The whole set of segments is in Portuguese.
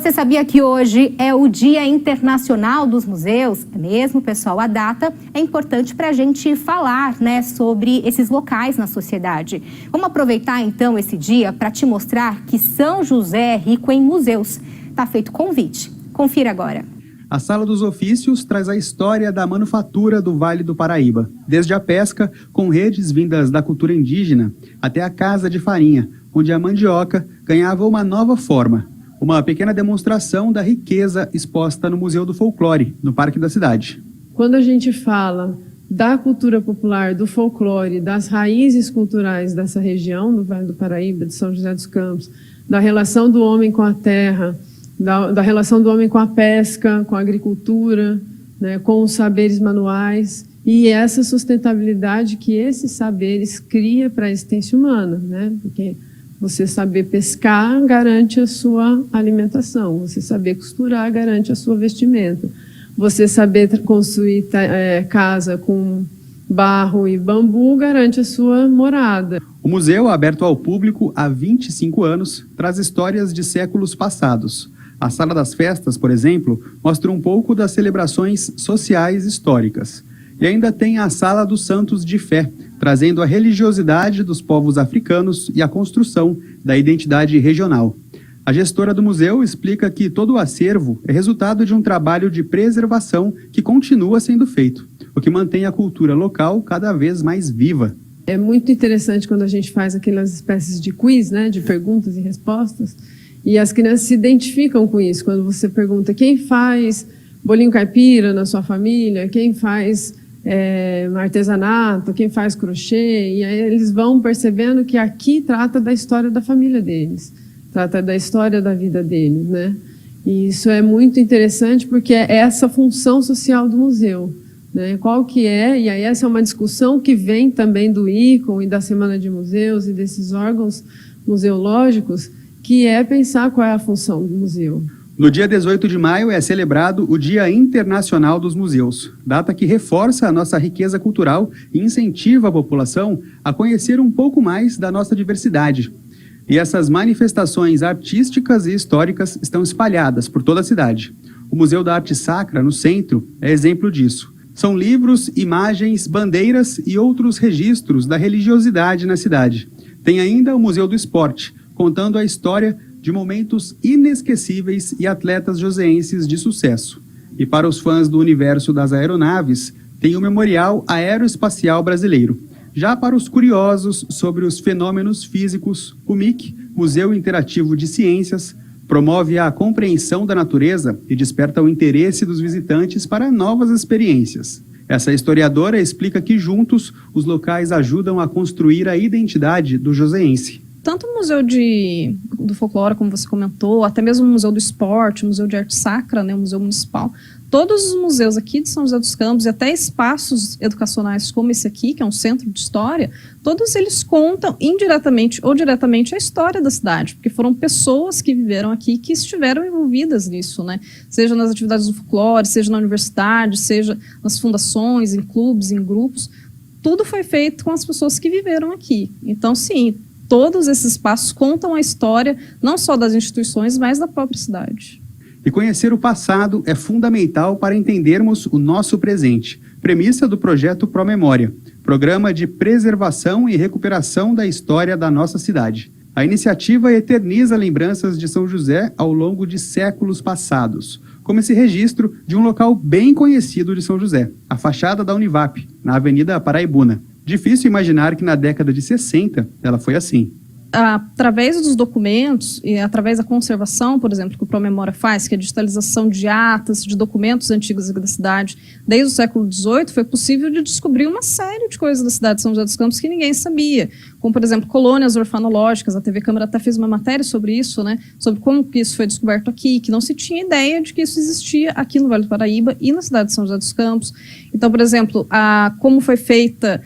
você sabia que hoje é o Dia Internacional dos Museus? É mesmo, pessoal, a data é importante para a gente falar, né, sobre esses locais na sociedade. Vamos aproveitar então esse dia para te mostrar que São José é rico em museus. Tá feito o convite. Confira agora. A Sala dos Ofícios traz a história da manufatura do Vale do Paraíba, desde a pesca, com redes vindas da cultura indígena, até a casa de farinha, onde a mandioca ganhava uma nova forma. Uma pequena demonstração da riqueza exposta no Museu do Folclore, no Parque da Cidade. Quando a gente fala da cultura popular, do folclore, das raízes culturais dessa região, do Vale do Paraíba, de São José dos Campos, da relação do homem com a terra, da relação do homem com a pesca, com a agricultura, né, com os saberes manuais, e essa sustentabilidade que esses saberes cria para a existência humana, né, porque você saber pescar garante a sua alimentação, você saber costurar garante a sua vestimenta, você saber construir casa com barro e bambu garante a sua morada. O museu, aberto ao público há 25 anos, traz histórias de séculos passados. A Sala das Festas, por exemplo, mostra um pouco das celebrações sociais históricas. E ainda tem a Sala dos Santos de Fé, trazendo a religiosidade dos povos africanos e a construção da identidade regional. A gestora do museu explica que todo o acervo é resultado de um trabalho de preservação que continua sendo feito, o que mantém a cultura local cada vez mais viva. É muito interessante quando a gente faz aquelas espécies de quiz, né, de perguntas e respostas, e as crianças se identificam com isso. Quando você pergunta quem faz bolinho caipira na sua família, quem faz artesanato, quem faz crochê, e aí eles vão percebendo que aqui trata da história da família deles, trata da história da vida deles, né? E isso é muito interessante porque é essa função social do museu, né? Qual que é, e aí essa é uma discussão que vem também do ICOM e da Semana de Museus e desses órgãos museológicos, que é pensar qual é a função do museu. No dia 18 de maio é celebrado o Dia Internacional dos Museus, data que reforça a nossa riqueza cultural e incentiva a população a conhecer um pouco mais da nossa diversidade. E essas manifestações artísticas e históricas estão espalhadas por toda a cidade. O Museu da Arte Sacra, no centro, é exemplo disso. São livros, imagens, bandeiras e outros registros da religiosidade na cidade. Tem ainda o Museu do Esporte, contando a história de momentos inesquecíveis e atletas joseenses de sucesso. E para os fãs do universo das aeronaves, tem o Memorial Aeroespacial Brasileiro. Já para os curiosos sobre os fenômenos físicos, o MIC, Museu Interativo de Ciências, promove a compreensão da natureza e desperta o interesse dos visitantes para novas experiências. Essa historiadora explica que juntos os locais ajudam a construir a identidade do joseense. Tanto o Museu do Folclore, como você comentou, até mesmo o Museu do Esporte, o Museu de Arte Sacra, né, o Museu Municipal, todos os museus aqui de São José dos Campos e até espaços educacionais como esse aqui, que é um centro de história, todos eles contam indiretamente ou diretamente a história da cidade, porque foram pessoas que viveram aqui que estiveram envolvidas nisso, né? Seja nas atividades do folclore, seja na universidade, seja nas fundações, em clubes, em grupos, tudo foi feito com as pessoas que viveram aqui. Então, sim, todos esses espaços contam a história, não só das instituições, mas da própria cidade. E conhecer o passado é fundamental para entendermos o nosso presente. Premissa do projeto Promemória, Programa de Preservação e Recuperação da História da nossa cidade. A iniciativa eterniza lembranças de São José ao longo de séculos passados, como esse registro de um local bem conhecido de São José, a fachada da Univap, na Avenida Paraibuna. Difícil imaginar que na década de 60 ela foi assim. Através dos documentos e através da conservação, por exemplo, que o Promemória faz, que é a digitalização de atas, de documentos antigos da cidade, desde o século XVIII, foi possível de descobrir uma série de coisas da cidade de São José dos Campos que ninguém sabia, como, por exemplo, colônias orfanológicas. A TV Câmara até fez uma matéria sobre isso, né, sobre como que isso foi descoberto aqui, que não se tinha ideia de que isso existia aqui no Vale do Paraíba e na cidade de São José dos Campos. Então, por exemplo, como foi feita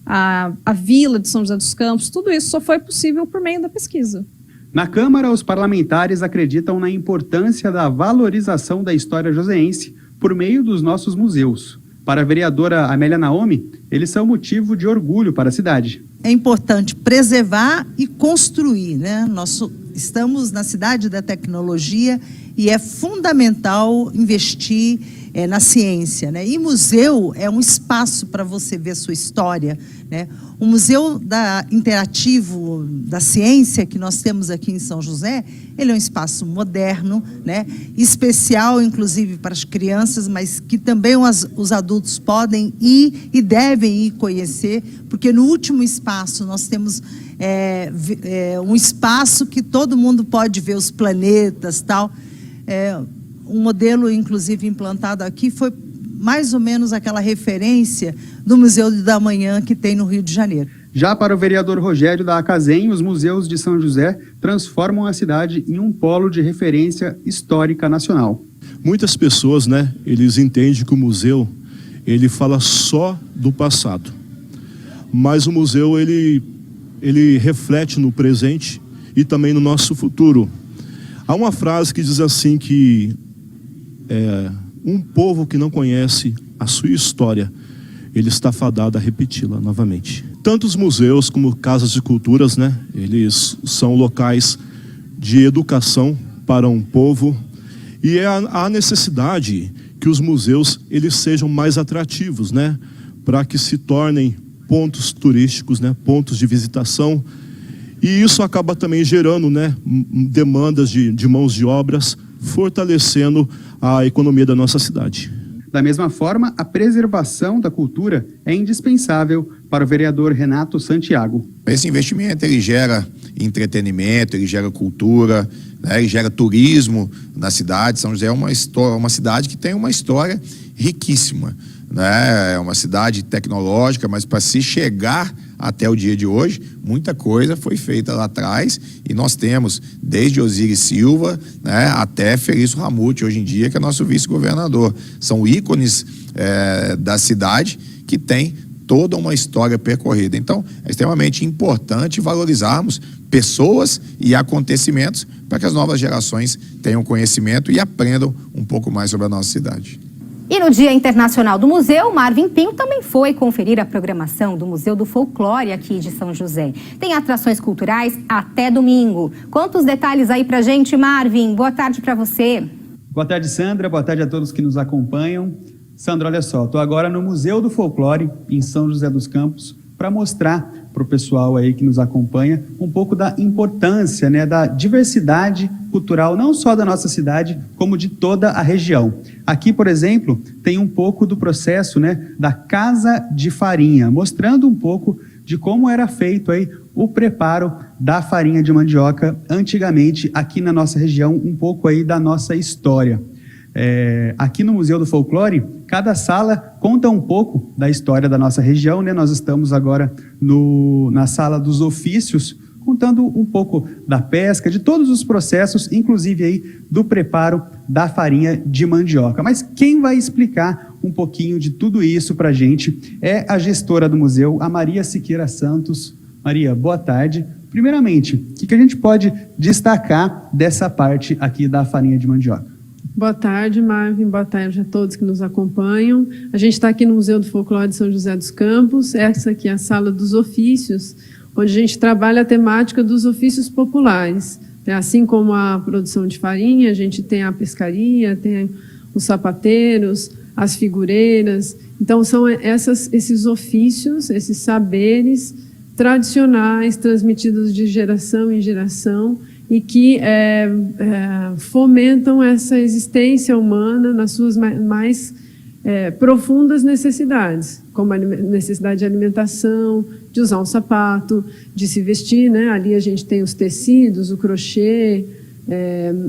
a vila de São José dos Campos, tudo isso só foi possível por meio da pesquisa. Na Câmara, os parlamentares acreditam na importância da valorização da história joseense por meio dos nossos museus. Para a vereadora Amélia Naomi, eles são motivo de orgulho para a cidade. É importante preservar e construir, né? Nós estamos na cidade da tecnologia e é fundamental investir na ciência, né? E museu é um espaço para você ver sua história, né? O Museu Interativo da Ciência que nós temos aqui em São José, ele é um espaço moderno, né? Especial, inclusive, para as crianças, mas que também os adultos podem ir e devem ir conhecer, porque no último espaço nós temos um espaço que todo mundo pode ver os planetas, tal. Um modelo, inclusive, implantado aqui foi mais ou menos aquela referência do Museu da Manhã que tem no Rio de Janeiro. Já para o vereador Rogério da Acasem, os museus de São José transformam a cidade em um polo de referência histórica nacional. Muitas pessoas, né, eles entendem que o museu, ele fala só do passado. Mas o museu, ele reflete no presente e também no nosso futuro. Há uma frase que diz assim que um povo que não conhece a sua história, ele está fadado a repeti-la novamente. Tanto os museus como casas de culturas, né, eles são locais de educação para um povo, e há necessidade que os museus eles sejam mais atrativos, né, para que se tornem pontos turísticos, né, pontos de visitação, e isso acaba também gerando, né, demandas de mãos de obras, fortalecendo a economia da nossa cidade. Da mesma forma, a preservação da cultura é indispensável para o vereador Renato Santiago. Esse investimento ele gera entretenimento, ele gera cultura, né, ele gera turismo na cidade. São José é uma cidade que tem uma história riquíssima, né? É uma cidade tecnológica, mas para se chegar até o dia de hoje, muita coisa foi feita lá atrás e nós temos desde Osíris Silva, né, até Felício Ramute, hoje em dia, que é nosso vice-governador. São ícones da cidade que tem toda uma história percorrida. Então, é extremamente importante valorizarmos pessoas e acontecimentos para que as novas gerações tenham conhecimento e aprendam um pouco mais sobre a nossa cidade. E no Dia Internacional do Museu, Marvin Pinho também foi conferir a programação do Museu do Folclore aqui de São José. Tem atrações culturais até domingo. Conta os detalhes aí pra gente, Marvin. Boa tarde para você. Boa tarde, Sandra. Boa tarde a todos que nos acompanham. Sandra, olha só, estou agora no Museu do Folclore, em São José dos Campos, para mostrar para o pessoal aí que nos acompanha um pouco da importância, né, da diversidade cultural, não só da nossa cidade, como de toda a região. Aqui, por exemplo, tem um pouco do processo, né, da Casa de Farinha, mostrando um pouco de como era feito aí o preparo da farinha de mandioca antigamente aqui na nossa região, um pouco aí da nossa história. Aqui no Museu do Folclore, cada sala conta um pouco da história da nossa região, né? Nós estamos agora na sala dos ofícios, contando um pouco da pesca, de todos os processos, inclusive aí do preparo da farinha de mandioca. Mas quem vai explicar um pouquinho de tudo isso para a gente é a gestora do museu, a Maria Siqueira Santos. Maria, boa tarde. Primeiramente, o que a gente pode destacar dessa parte aqui da farinha de mandioca? Boa tarde, Marvin. Boa tarde a todos que nos acompanham. A gente está aqui no Museu do Folclore de São José dos Campos. Essa aqui é a sala dos ofícios, onde a gente trabalha a temática dos ofícios populares. Assim como a produção de farinha, a gente tem a pescaria, tem os sapateiros, as figureiras. Então, são esses ofícios, esses saberes tradicionais, transmitidos de geração em geração, e que fomentam essa existência humana nas suas mais profundas necessidades, como a necessidade de alimentação, de usar um sapato, de se vestir, né? Ali a gente tem os tecidos, o crochê,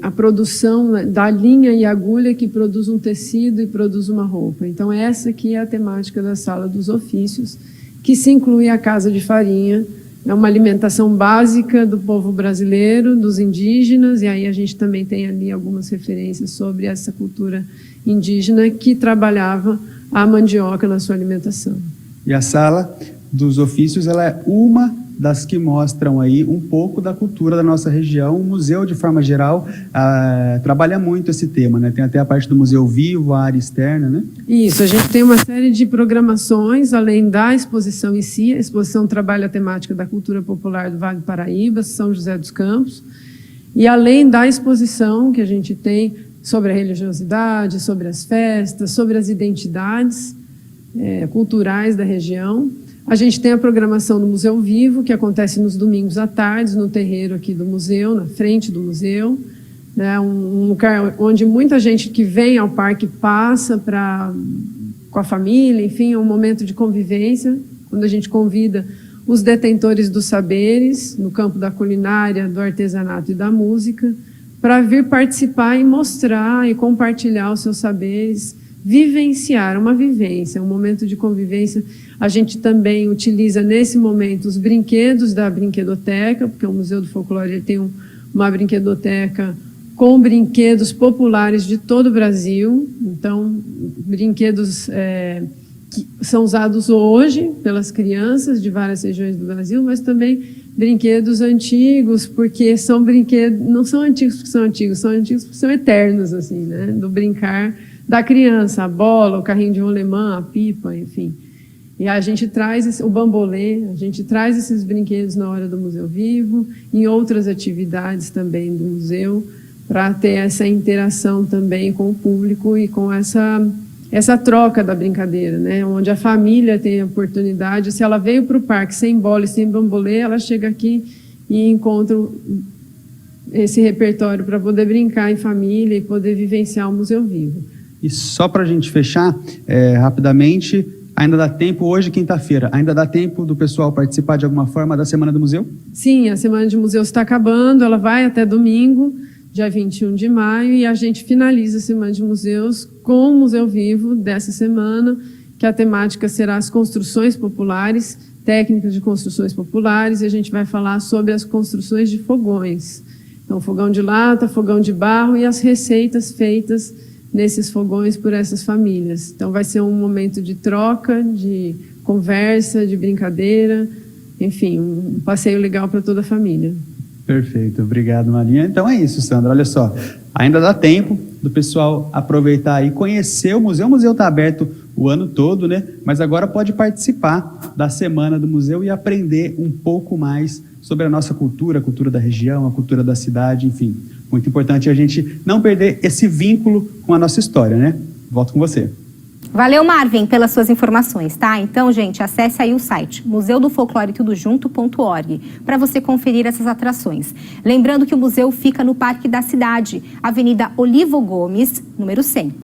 a produção da linha e agulha que produz um tecido e produz uma roupa. Então, essa aqui é a temática da Sala dos Ofícios, que se inclui a Casa de Farinha. É uma alimentação básica do povo brasileiro, dos indígenas, e aí a gente também tem ali algumas referências sobre essa cultura indígena que trabalhava a mandioca na sua alimentação. E a Sala dos Ofícios, ela é uma das que mostram aí um pouco da cultura da nossa região. O museu, de forma geral, trabalha muito esse tema, né? Tem até a parte do museu vivo, a área externa, né? Isso, a gente tem uma série de programações, além da exposição em si. A exposição trabalha a temática da cultura popular do Vale do Paraíba, São José dos Campos. E além da exposição que a gente tem sobre a religiosidade, sobre as festas, sobre as identidades culturais da região, a gente tem a programação do Museu Vivo, que acontece nos domingos à tarde, no terreiro aqui do museu, na frente do museu, né, um lugar onde muita gente que vem ao parque passa com a família, enfim, é um momento de convivência, quando a gente convida os detentores dos saberes, no campo da culinária, do artesanato e da música, para vir participar e mostrar e compartilhar os seus saberes, vivenciar, uma vivência, um momento de convivência. A gente também utiliza, nesse momento, os brinquedos da brinquedoteca, porque o Museu do Folclore ele tem uma brinquedoteca com brinquedos populares de todo o Brasil. Então, brinquedos que são usados hoje pelas crianças de várias regiões do Brasil, mas também brinquedos antigos, porque são brinquedos, não são antigos porque são antigos porque são eternos, assim, né? Do brincar da criança, a bola, o carrinho de rolemã, a pipa, enfim. E a gente traz o bambolê, a gente traz esses brinquedos na hora do Museu Vivo, em outras atividades também do museu, para ter essa interação também com o público e com essa troca da brincadeira, né? Onde a família tem a oportunidade, se ela veio para o parque sem bola e sem bambolê, ela chega aqui e encontra esse repertório para poder brincar em família e poder vivenciar o Museu Vivo. E só para a gente fechar, rapidamente, ainda dá tempo, hoje, quinta-feira, ainda dá tempo do pessoal participar de alguma forma da Semana do Museu? Sim, a Semana de Museus está acabando, ela vai até domingo, dia 21 de maio, e a gente finaliza a Semana de Museus com o Museu Vivo dessa semana, que a temática será as construções populares, técnicas de construções populares, e a gente vai falar sobre as construções de fogões. Então, fogão de lata, fogão de barro e as receitas feitas nesses fogões por essas famílias. Então, vai ser um momento de troca, de conversa, de brincadeira, enfim, um passeio legal para toda a família. Perfeito, obrigado, Marinha. Então é isso, Sandra, olha só, ainda dá tempo do pessoal aproveitar e conhecer o museu está aberto o ano todo, né? Mas agora pode participar da Semana do Museu e aprender um pouco mais sobre a nossa cultura, a cultura da região, a cultura da cidade, enfim. Muito importante a gente não perder esse vínculo com a nossa história, né? Volto com você. Valeu, Marvin, pelas suas informações, tá? Então, gente, acesse aí o site museudofolcloretudojunto.org para você conferir essas atrações. Lembrando que o museu fica no Parque da Cidade, Avenida Olivo Gomes, número 100.